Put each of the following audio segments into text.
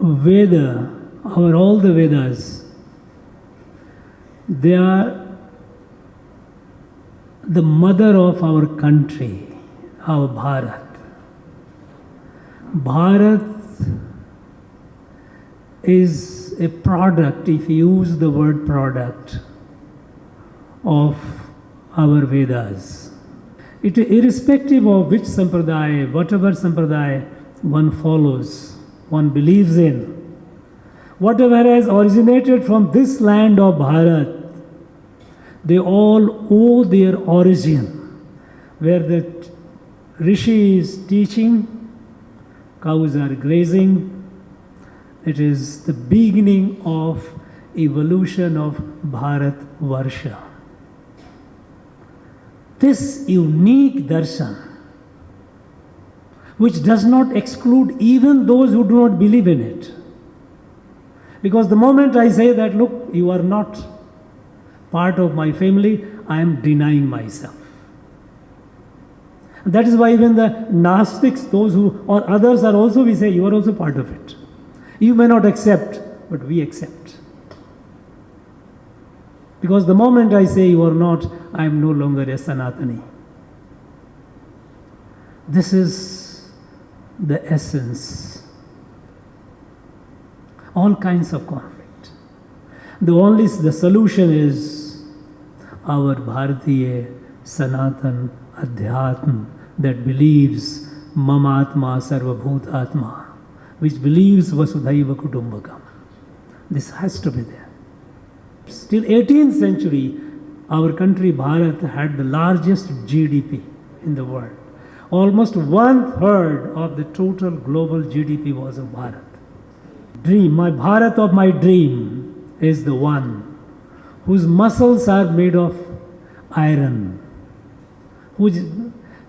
Veda, or all the Vedas, they are the mother of our country, our Bharat. Bharat is a product, if you use the word product, of our Vedas. Irrespective of which sampradaya, whatever sampradaya one follows, one believes in, whatever has originated from this land of Bharat, they all owe their origin. Where the Rishi is teaching, cows are grazing. It is the beginning of evolution of Bharat Varsha. This unique darshan, which does not exclude even those who do not believe in it. Because the moment I say that, look, you are not part of my family, I am denying myself. That is why even the Gnostics, those who, or others are also, we say, you are also part of it. You may not accept, but we accept. Because the moment I say you are not, I am no longer a Sanatani. This is the essence. All kinds of conflict. The solution is our Bharatiya Sanatan Adhyatma that believes Mamatma Sarvabhutatma, which believes Vasudhaiva Kutumbakam. This has to be there. Till 18th century, our country Bharat had the largest GDP in the world. Almost 1/3 of the total global GDP was of Bharat. My Bharat of my dream is the one whose muscles are made of iron, whose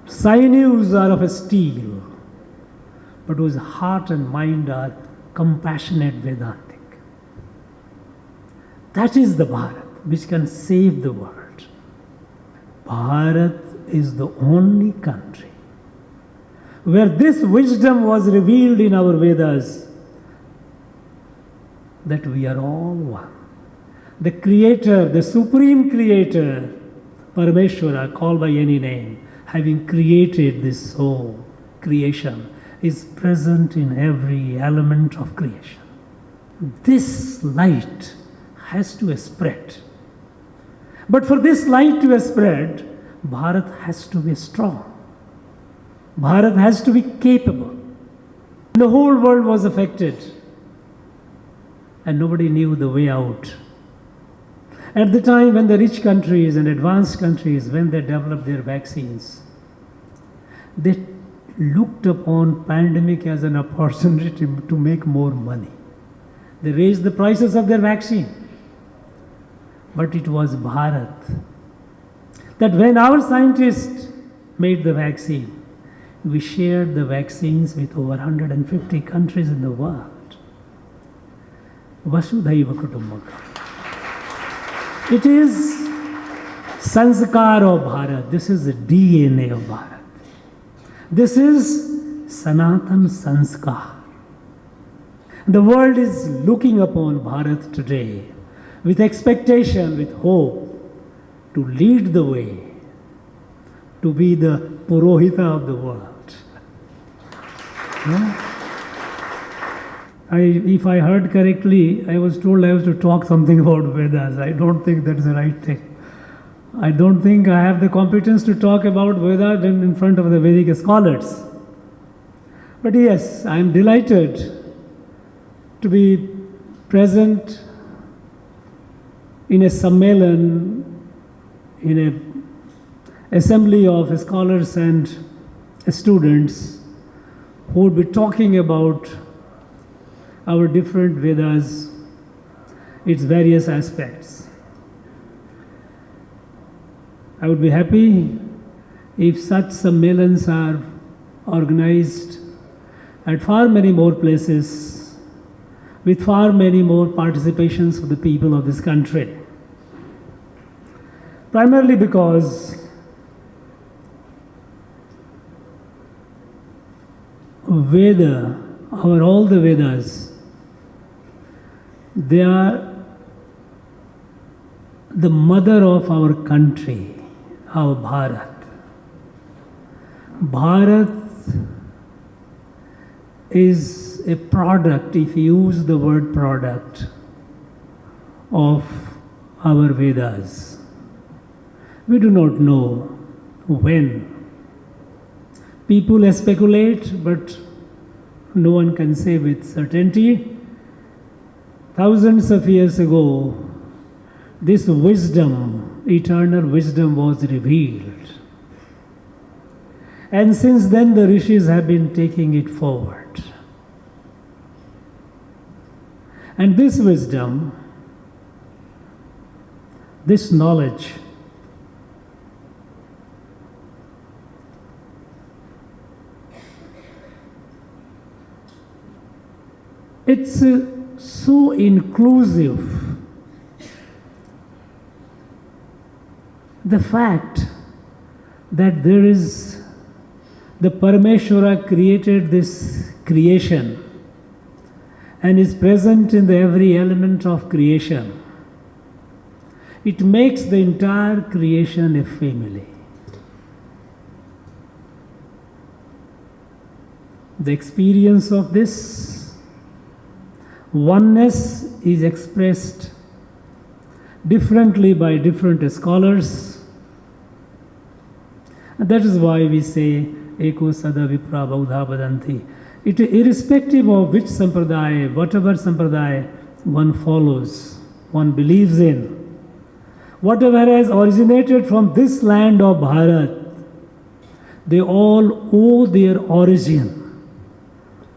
sinews are of a steel, but whose heart and mind are compassionate Vedantic. That is the Bharat which can save the world. Bharat is the only country where this wisdom was revealed in our Vedas, that we are all one. The Creator, the Supreme Creator, Parameshwara, called by any name, having created this whole creation, is present in every element of creation. This light has to spread. But for this light to spread, Bharat has to be strong. Bharat has to be capable. The whole world was affected and nobody knew the way out. At the time when the rich countries and advanced countries, when they developed their vaccines, they looked upon pandemic as an opportunity to make more money. They raised the prices of their vaccine. But it was Bharat that when our scientists made the vaccine, we shared the vaccines with over 150 countries in the world. Vasudhaiva Kutumbakam. It is sanskar of Bharat. This is the DNA of Bharat. This is Sanatan Sanskar. The world is looking upon Bharat today with expectation, with hope, to lead the way, to be the Purohita of the world. No? If I heard correctly, I was told I was to talk something about Vedas. I don't think that's the right thing. I don't think I have the competence to talk about Vedas in front of the Vedic scholars. But yes, I am delighted to be present in a Sammelan, in an assembly of scholars and students who would be talking about our different Vedas, its various aspects. I would be happy if such Sammellans are organized at far many more places, with far many more participations of the people of this country. Primarily because Veda, or all the Vedas, They are the mother of our country, our Bharat. Bharat is a product, if you use the word product, of our Vedas. We do not know when. People speculate, but no one can say with certainty. Thousands of years ago, this wisdom, eternal wisdom, was revealed. And since then, the rishis have been taking it forward. And this wisdom, this knowledge, it's so inclusive. The fact that there is the Parameshwara created this creation and is present in the every element of creation, it makes the entire creation a family. The experience of this oneness is expressed differently by different scholars. And that is why we say, Eko Sada Vipra Baudha Vadanti. It, irrespective of which sampradaya, whatever sampradaya one follows, one believes in, whatever has originated from this land of Bharat, they all owe their origin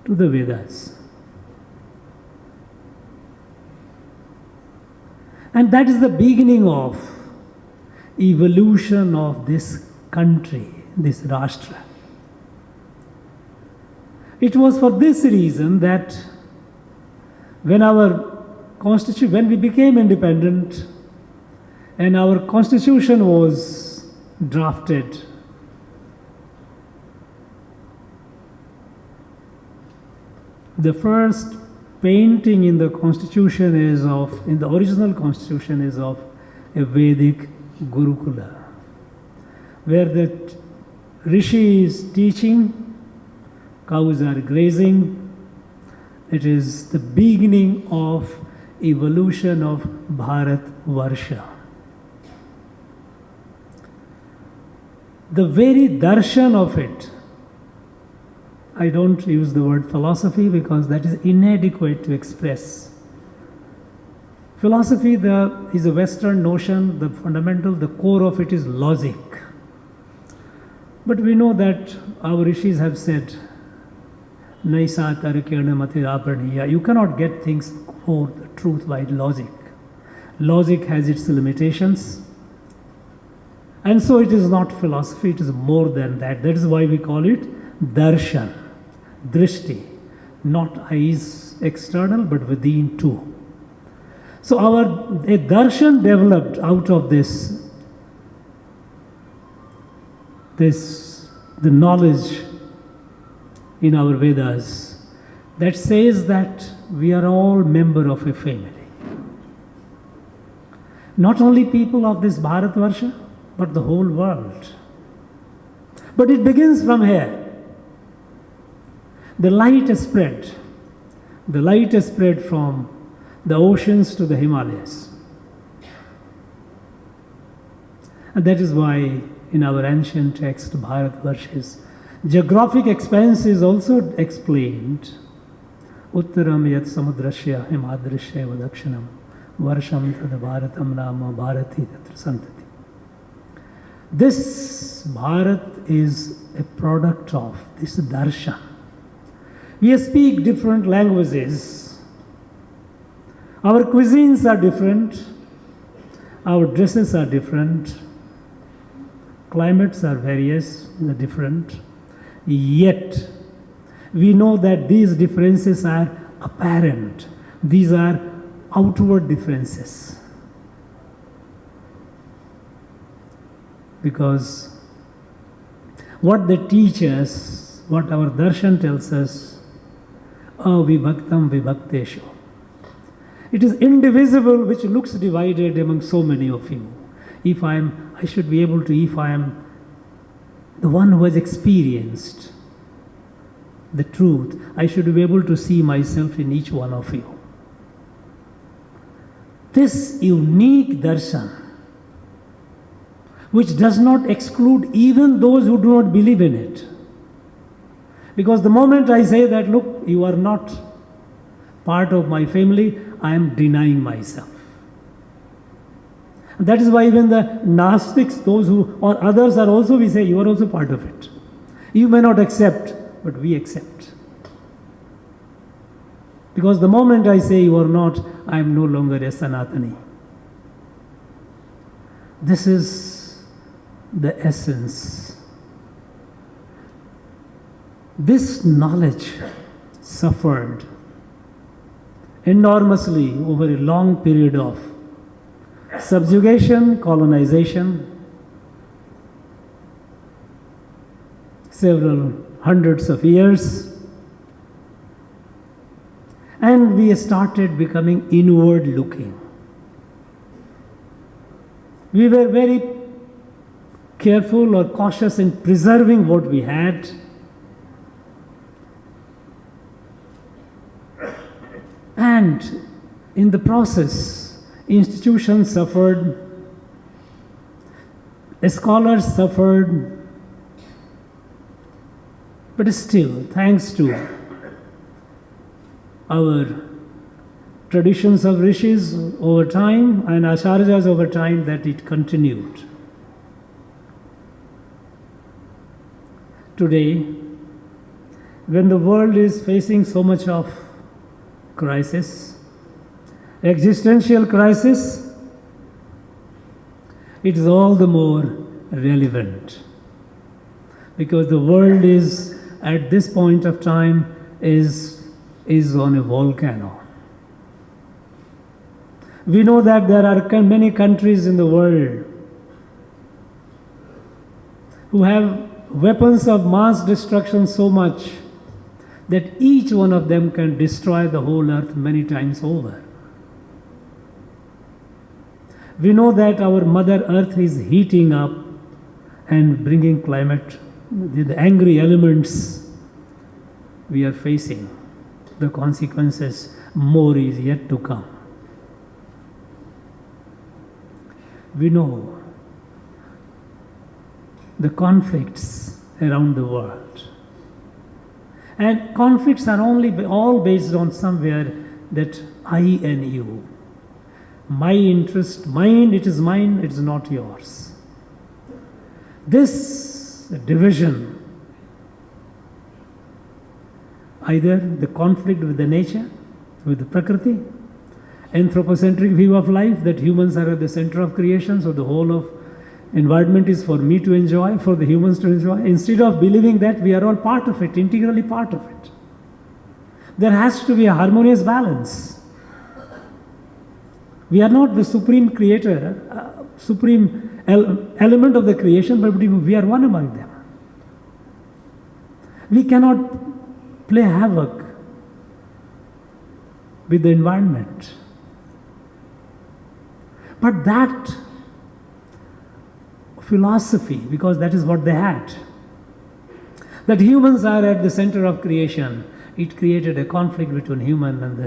to the Vedas. And that is the beginning of evolution of this country, this Rashtra. It was for this reason that when when we became independent and our constitution was drafted, the first painting in the constitution in the original constitution is of a Vedic Gurukula, where the rishi is teaching, cows are grazing. It is the beginning of evolution of Bharat Varsha. The very darshan of it, I don't use the word philosophy because that is inadequate to express. Philosophy is a Western notion, the fundamental, the core of it is logic. But we know that our rishis have said, Naisa tarakena matiraparniya. You cannot get things for the truth by logic. Logic has its limitations. And so it is not philosophy, it is more than that. That is why we call it darshan, drishti. Not eyes external, but within too. So a darshan developed out of the knowledge in our Vedas that says that we are all members of a family. Not only people of this Bharatvarsha, but the whole world. But it begins from here. The light is spread. The light is spread from the oceans to the Himalayas. And that is why in our ancient text, Bharatvarsha's geographic expanse is also explained. Uttaram yat samudrasya himadrishya vadakshanam varsham tad bharatam nama bharati tatra santati. This Bharat is a product of this darshan. We speak different languages. Our cuisines are different. Our dresses are different. Climates are various, different. Yet, we know that these differences are apparent. These are outward differences. Because what they teach us, what our darshan tells us, avibhaktam vibhakteshu. It is indivisible, which looks divided among so many of you. If I should be able to, if I am the one who has experienced the truth, I should be able to see myself in each one of you. This unique darshan, which does not exclude even those who do not believe in it. Because the moment I say that, look, you are not part of my family, I am denying myself. That is why even the Gnostics, those who, or others are also, we say, you are also part of it. You may not accept, but we accept. Because the moment I say you are not, I am no longer a Sanatani. This is the essence. This knowledge suffered enormously over a long period of subjugation, colonization, several hundreds of years, and we started becoming inward looking. We were very careful or cautious in preserving what we had. And in the process, institutions suffered, scholars suffered, but still, thanks to our traditions of rishis over time and acharyas over time, that it continued. Today, when the world is facing so much of crisis, existential crisis, it is all the more relevant, because the world is, at this point of time, is on a volcano. We know that there are many countries in the world who have weapons of mass destruction so much that each one of them can destroy the whole earth many times over. We know that our Mother Earth is heating up and bringing climate, the angry elements we are facing. The consequences, more is yet to come. We know the conflicts around the world. And conflicts are all based on somewhere that I and you. My interest, mine, it is mine, it is not yours. This division, either the conflict with the nature, with the Prakriti, anthropocentric view of life, that humans are at the center of creation, so the whole of environment is for me to enjoy, for the humans to enjoy, instead of believing that we are all part of it, integrally part of it. There has to be a harmonious balance. We are not the supreme creator, supreme element of the creation, but we are one among them. We cannot play havoc with the environment. But that philosophy, because that is what they had, that humans are at the center of creation, it created a conflict between humans and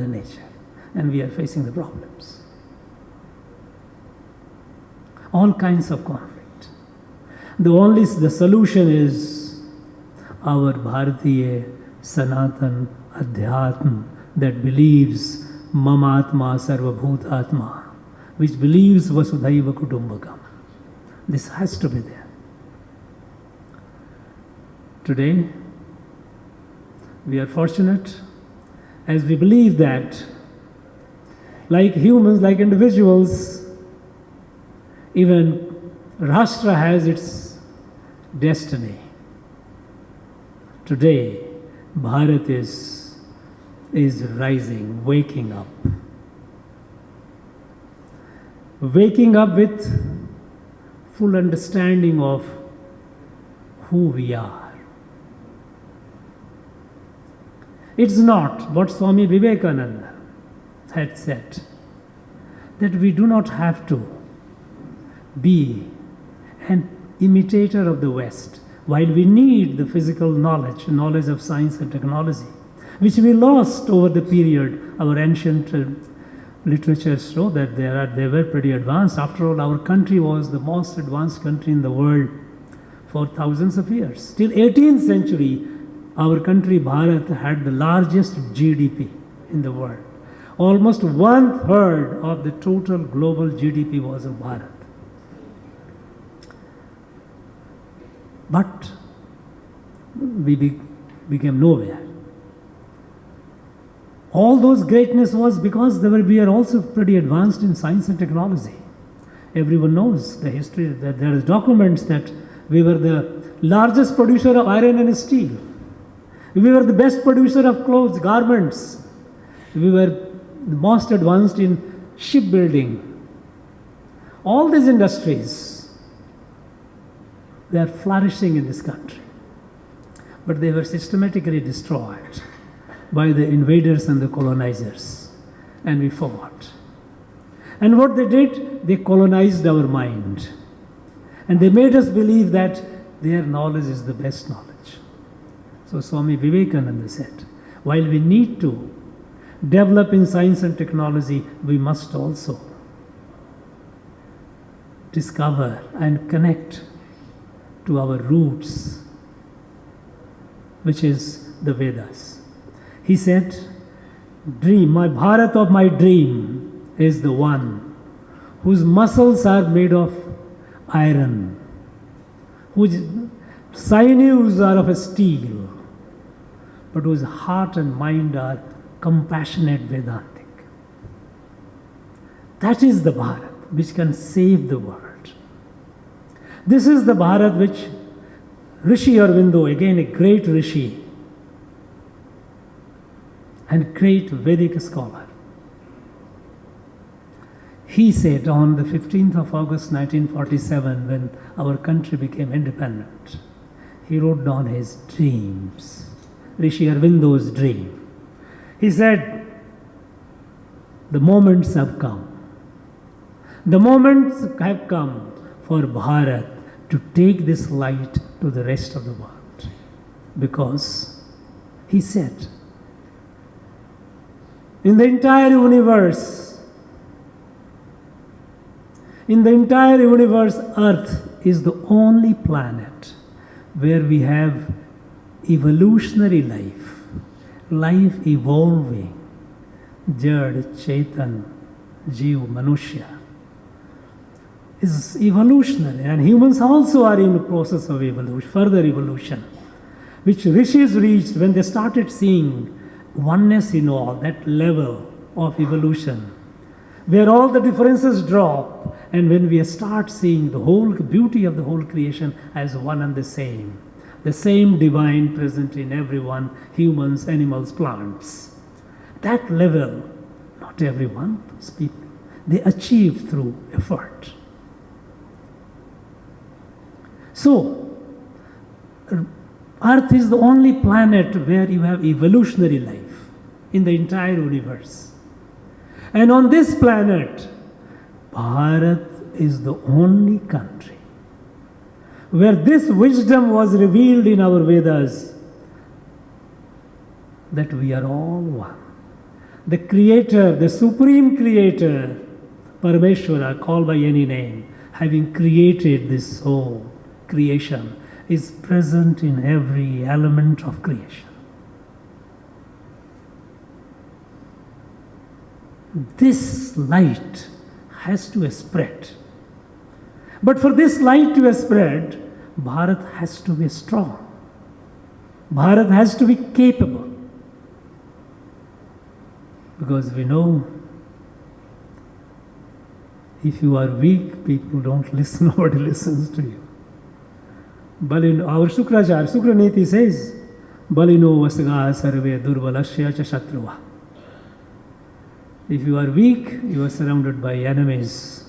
the nature, and we are facing the problems. All kinds of conflict. The solution is our Bharatiya Sanatana Adhyatma that believes Mamatma Sarvabhutatma, which believes Vasudhaiva Kutumbakam. This has to be there. Today, we are fortunate as we believe that, like humans, like individuals, even Rashtra has its destiny. Today, Bharat is rising, waking up. Waking up with full understanding of who we are. It's not what Swami Vivekananda had said, that we do not have to be an imitator of the West. While we need the physical knowledge of science and technology, which we lost over the period, our ancient literatures show that they were pretty advanced. After all, our country was the most advanced country in the world for thousands of years. Till 18th century, our country, Bharat, had the largest GDP in the world. Almost 1/3 of the total global GDP was of Bharat. But we became nowhere. All those greatness was because we are also pretty advanced in science and technology. Everyone knows the history, that there is documents that we were the largest producer of iron and steel. We were the best producer of clothes, garments. We were the most advanced in shipbuilding. All these industries, they are flourishing in this country. But they were systematically destroyed by the invaders and the colonizers. And we forgot. And what they did, they colonized our mind. And they made us believe that their knowledge is the best knowledge. So Swami Vivekananda said, while we need to develop in science and technology, we must also discover and connect to our roots, which is the Vedas. He said, my Bharat of my dream is the one whose muscles are made of iron, whose sinews are of steel, but whose heart and mind are compassionate Vedantic. That is the Bharat which can save the world. This is the Bharat which Rishi Aurobindo, again a great Rishi and great Vedic scholar, he said on the 15th of August 1947, when our country became independent, he wrote down his dreams, Rishi Aurobindo's dream. He said, the moments have come. The moments have come for Bharat to take this light to the rest of the world. Because, he said, in the entire universe, Earth is the only planet where we have evolutionary life evolving, Jad, Chetan, Jeev, Manushya, is evolutionary, and humans also are in the process of evolution, further evolution, which rishis reached when they started seeing oneness in all, that level of evolution, where all the differences drop, and when we start seeing the whole beauty of the whole creation as one and the same divine present in everyone, humans, animals, plants. That level, not everyone, those people, they achieve through effort. So, Earth is the only planet where you have evolutionary life in the entire universe. And on this planet, Bharat is the only country where this wisdom was revealed in our Vedas, that we are all one. The Creator, the Supreme Creator, Parameshwara, called by any name, having created this whole creation, is present in every element of creation. This light has to spread. But for this light to spread, Bharat has to be strong. Bharat has to be capable. Because we know, if you are weak, people don't listen, nobody listens to you. Balino, our Shukraniti says, Balino vasaga sarve durvalasya cha shatruva. If you are weak, you are surrounded by enemies.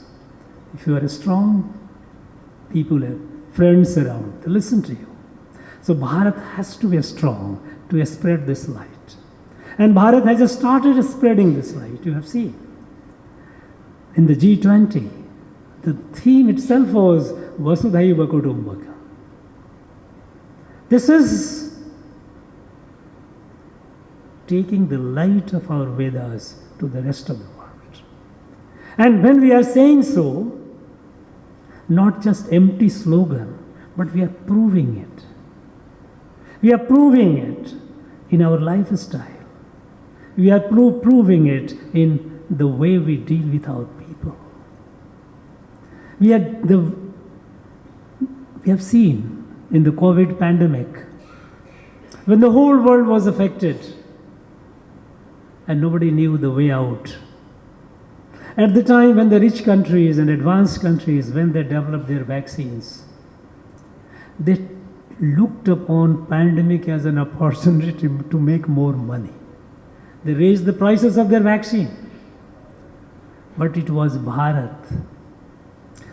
If you are strong, people have friends around to listen to you. So Bharat has to be strong to spread this light. And Bharat has just started spreading this light, you have seen. In the G20, the theme itself was Vasudhaiva Kutumbakam. This is taking the light of our Vedas to the rest of the world. And when we are saying so, not just empty slogan, but we are proving it. We are proving it in our lifestyle. We are proving it in the way we deal with our people. We have seen in the COVID pandemic, when the whole world was affected and nobody knew the way out. At the time when the rich countries and advanced countries, when they developed their vaccines, they looked upon pandemic as an opportunity to make more money. They raised the prices of their vaccine. But it was Bharat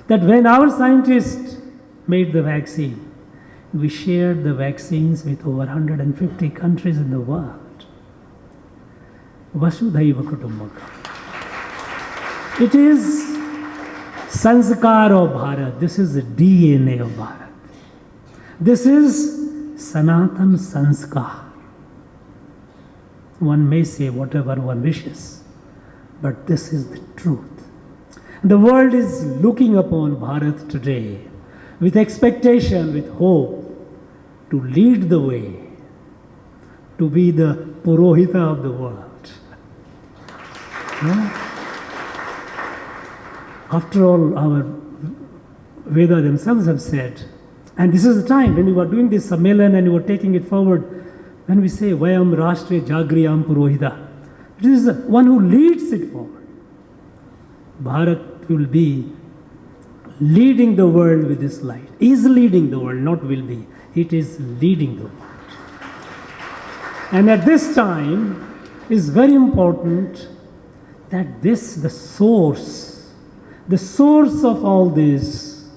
that when our scientists made the vaccine, we shared the vaccines with over 150 countries in the world. Vasudhaiva Kutumbakam. It is sanskar of Bharat. This is the DNA of Bharat. This is Sanatana Sanskar. One may say whatever one wishes, but this is the truth. The world is looking upon Bharat today with expectation, with hope, to lead the way, to be the Purohita of the world. No? After all, our Vedas themselves have said, and this is the time when you are doing this Sammelan and you are taking it forward, when we say Vayam Rashtre Jagriyam Purohita, it is the one who leads it forward. Bharat will be leading the world with this light. Is leading the world, not will be. It is leading the world. And at this time, is very important that this, the source of all this,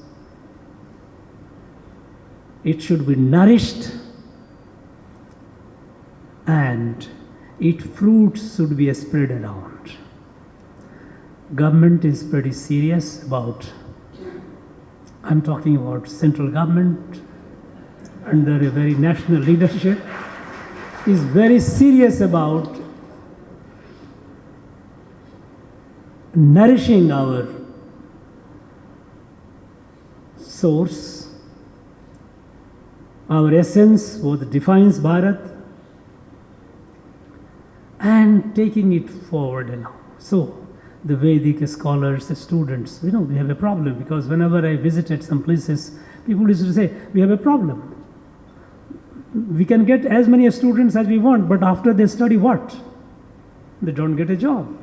it should be nourished and its fruits should be spread around. Government is pretty serious about, I'm talking about central government under a very national leadership, is very serious about nourishing our source, our essence, what defines Bharat, and taking it forward along. So, the Vedic scholars, the students, we have a problem, because whenever I visited some places, people used to say, we have a problem. We can get as many students as we want, but after they study what? They don't get a job.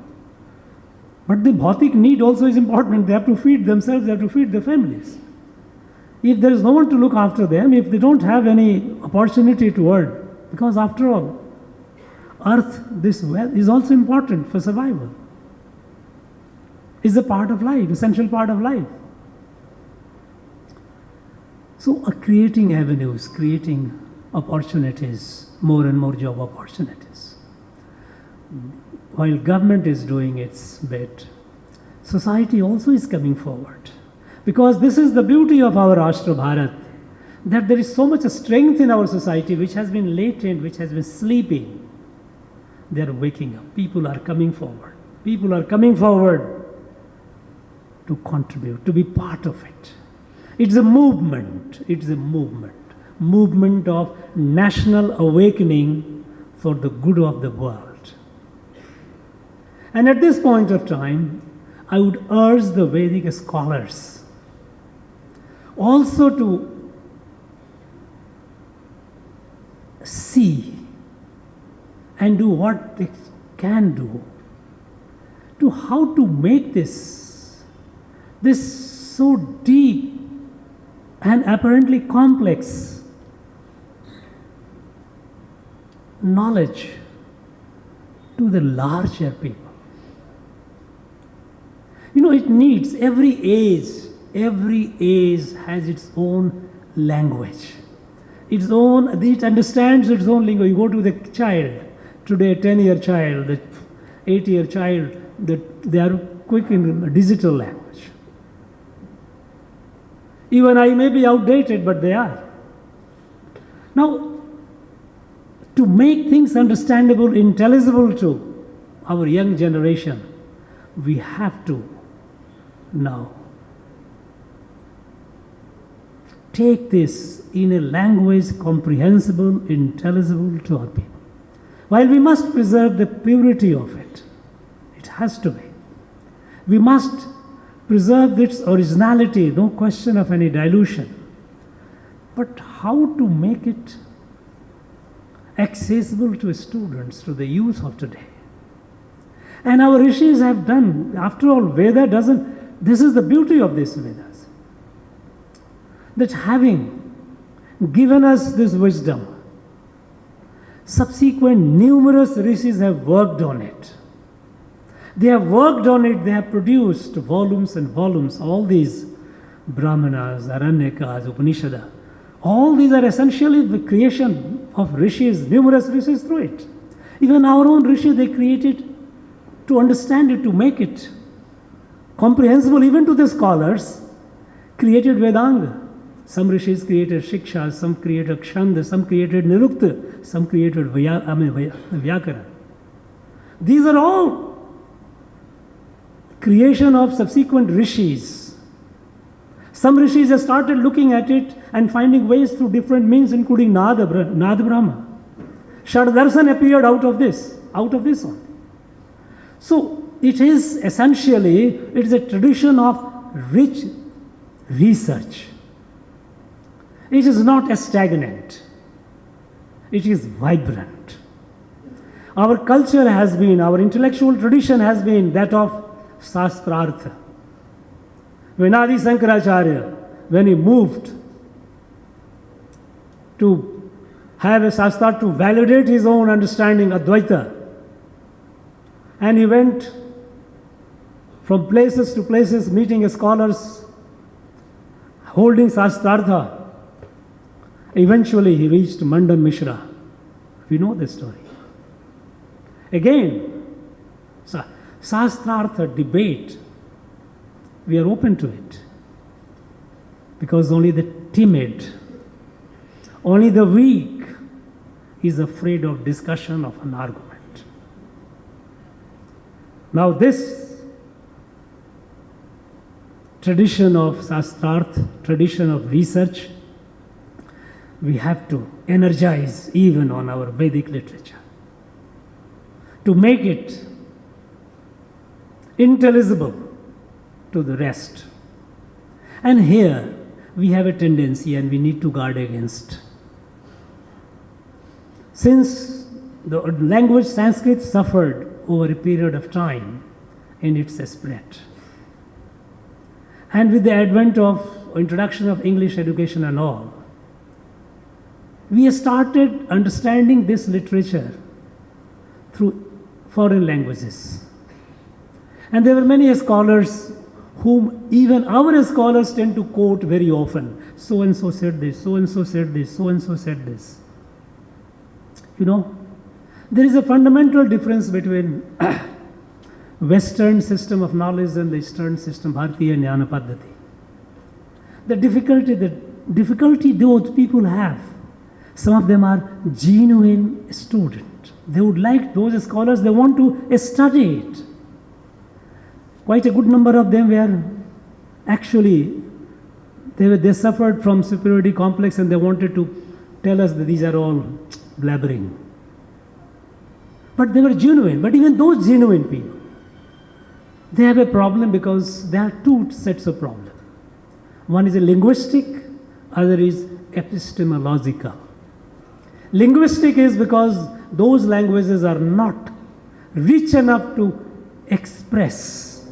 But the bhautik need also is important. They have to feed themselves, they have to feed their families. If there is no one to look after them, if they don't have any opportunity to earn, because after all, earth, this wealth is also important for survival. Is a part of life, essential part of life. So creating avenues, creating opportunities, more and more job opportunities. While government is doing its bit, society also is coming forward. Because this is the beauty of our Rashtra Bharat, that there is so much strength in our society which has been latent, which has been sleeping. They are waking up. People are coming forward. People are coming forward to contribute, to be part of it. It's a movement. It's a movement. Movement of national awakening for the good of the world. And at this point of time, I would urge the Vedic scholars also to see and do what they can do to how to make this so deep and apparently complex knowledge to the larger people. It needs, every age has its own language. It understands its own language. You go to the child, Today, a 10-year child, the 8-year child, they are quick in digital language. Even I may be outdated, but they are. Now, to make things understandable, intelligible to our young generation, we have to now take this in a language comprehensible, intelligible to our people. While we must preserve the purity of it, it has to be. We must preserve its originality, no question of any dilution. But how to make it accessible to students, to the youth of today? And our rishis have done, after all, Veda doesn't, this is the beauty of this Vedas. That having given us this wisdom, subsequent numerous rishis have worked on it. They have worked on it, they have produced volumes and volumes, all these Brahmanas, Aranyakas, Upanishads. All these are essentially the creation of rishis, numerous rishis through it. Even our own rishi, they created to understand it, to make it comprehensible even to the scholars, created Vedanga. Some rishis created Shiksha, some created Kshanda, some created Nirukta, some created Vyakara. These are all creation of subsequent rishis. Some rishis have started looking at it and finding ways through different means, including Nada Brahma. Shaddarshan appeared out of this one. So it is essentially, it is a tradition of rich research. It is not stagnant. It is vibrant. Our culture has been, our intellectual tradition has been that of Shastrartha. When Adi Sankaracharya, when he moved to have a Shastra to validate his own understanding, Advaita, and he went from places to places meeting scholars, holding Shastrartha. Eventually he reached Mandan Mishra. We know this story. Again, Shastrartha debate, we are open to it. Because only the timid, only the weak is afraid of discussion, of an argument. Now this tradition of Shastrartha, tradition of research, we have to energize even on our Vedic literature to make it intelligible to the rest. And here we have a tendency, and we need to guard against. Since the language Sanskrit suffered over a period of time in its spread, and with the advent of introduction of English education and all, we started understanding this literature through foreign languages. And there were many scholars whom even our scholars tend to quote very often. So and so said this, so and so said this, so and so said this. You know, there is a fundamental difference between Western system of knowledge and the Eastern system, Bharatiya Jnana Paddhati. The difficulty those people have, some of them are genuine students. They would like, those scholars, they want to study it. Quite a good number of them were actually, they suffered from superiority complex, and they wanted to tell us that these are all blabbering. But they were genuine. But even those genuine people, they have a problem, because there are two sets of problems. One is a linguistic, other is epistemological. Linguistic is because those languages are not rich enough to express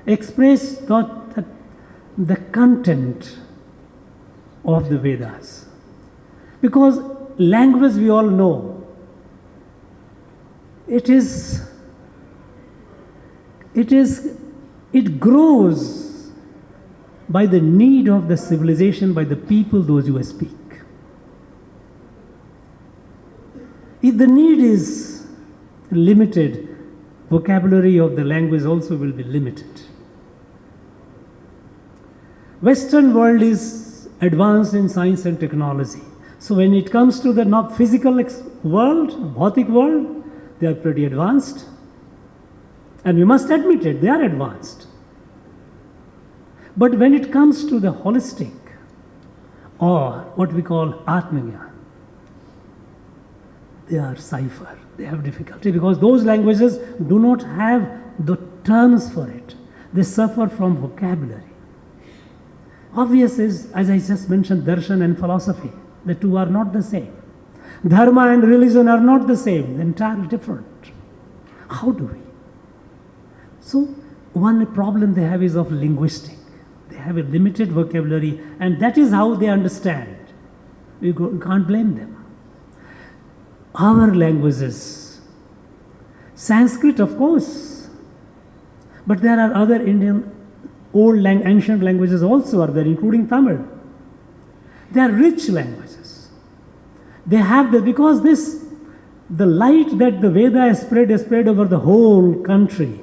the content of the Vedas. Because language, we all know, it grows by the need of the civilization, by the people, those who speak. If If the need is limited, vocabulary of the language also will be limited. Western world is advanced in science and technology. So when it comes to the not physical world, bhautik world, they are pretty advanced. And we must admit it, they are advanced. But when it comes to the holistic, or what we call Atmagyan, they are cipher. They have difficulty because those languages do not have the terms for it. They suffer from vocabulary. Obvious is, as I just mentioned, darshan and philosophy. The two are not the same. Dharma and religion are not the same, entirely different. How do we? So, one problem they have is of linguistic. They have a limited vocabulary, and that is how they understand. We can't blame them. Our languages, Sanskrit, of course, but there are other Indian old ancient languages also are there, including Tamil. They are rich languages. They have because the light that the Veda has spread over the whole country.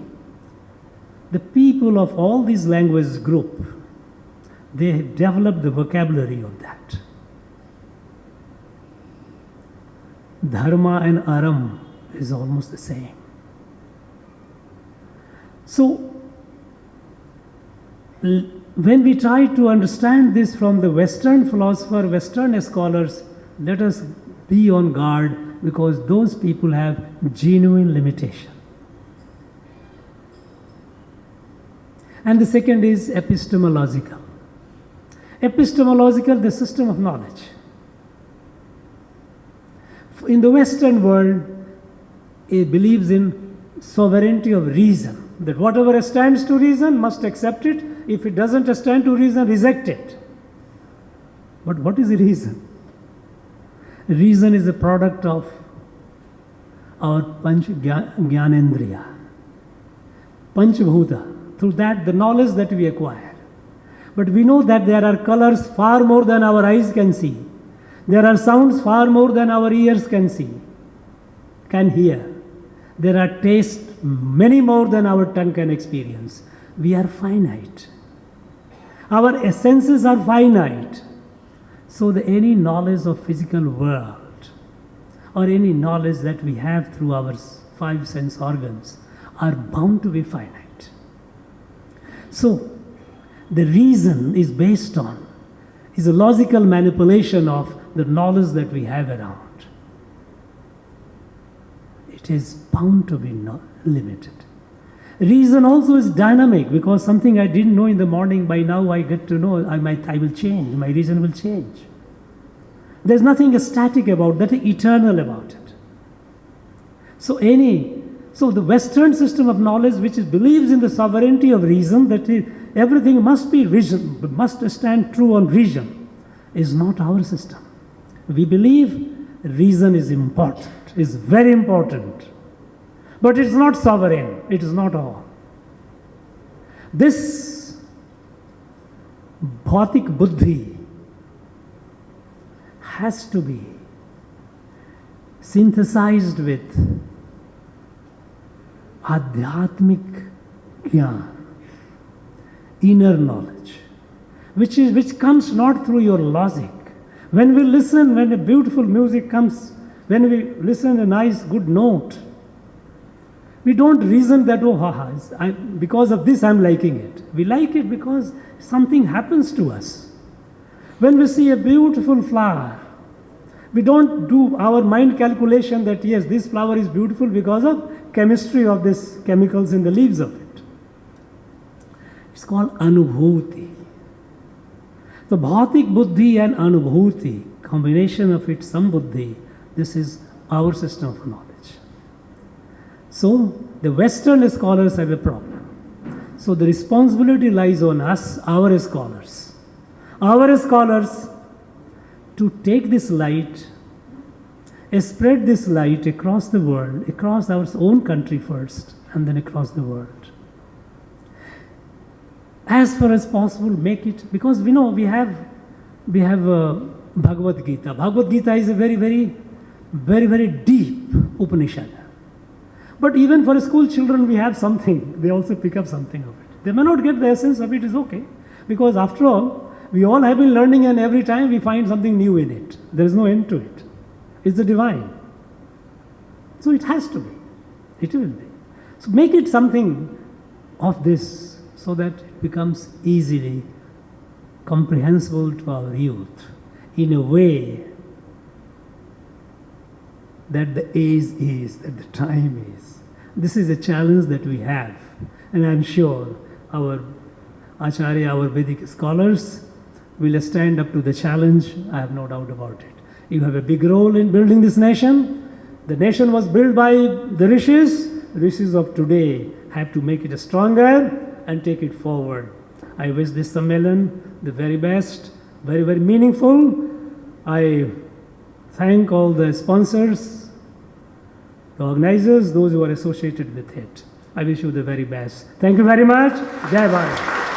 The people of all these language group, they developed the vocabulary of that. Dharma and Aram is almost the same. So, when we try to understand this from the Western philosopher, Western scholars, let us be on guard because those people have genuine limitation. And the second is epistemological. Epistemological, the system of knowledge. In the Western world, it believes in sovereignty of reason, that whatever stands to reason must accept it. If it doesn't stand to reason, reject it. But what is reason? Reason is a product of our Panch Gyanendriya, Panchabhuta. Through that, the knowledge that we acquire. But we know that there are colors far more than our eyes can see. There are sounds far more than our ears can hear. There are tastes many more than our tongue can experience. We are finite. Our senses are finite. So any knowledge of physical world or any knowledge that we have through our five sense organs are bound to be finite. So the reason is is a logical manipulation of the knowledge that we have around. It is bound to be limited. Reason also is dynamic because something I didn't know in the morning, by now I get to know, I will change, my reason will change. There's nothing static about that, eternal about it. So the Western system of knowledge which believes in the sovereignty of reason, that everything must be reason, must stand true on reason, is not our system. We believe reason is important, is very important. But it's not sovereign, it is not all. This bhautik buddhi has to be synthesized with adhyatmik jnana, inner knowledge, which comes not through your logic. When we listen, when a beautiful music comes, when we listen a nice good note, we don't reason that, because of this I'm liking it. We like it because something happens to us. When we see a beautiful flower, we don't do our mind calculation that yes, this flower is beautiful because of chemistry of these chemicals in the leaves of it. It's called anubhuti. The bhautik buddhi and anubhuti, combination of it, sambuddhi, this is our system of knowledge. So the Western scholars have a problem. So the responsibility lies on us, our scholars. Our scholars to take this light, spread this light across the world, across our own country first, and then across the world. As far as possible, make it, because we have Bhagavad Gita. Bhagavad Gita is a very, very very, very deep Upanishad. But even for school children, we have something. They also pick up something of it. They may not get the essence of it, is okay. Because after all, we all have been learning, and every time we find something new in it. There is no end to it. It's the divine. So it has to be. It will be. So make it something of this so that it becomes easily comprehensible to our youth in a way that the age is, that the time is. This is a challenge that we have, and I'm sure our Acharya, our Vedic scholars will stand up to the challenge. I have no doubt about it. You have a big role in building this nation. The nation was built by the rishis. The rishis of today have to make it stronger and take it forward. I wish this Sammelan the very best, very, very meaningful. I thank all the sponsors, the organizers, those who are associated with it. I wish you the very best. Thank you very much. Jai Bharat.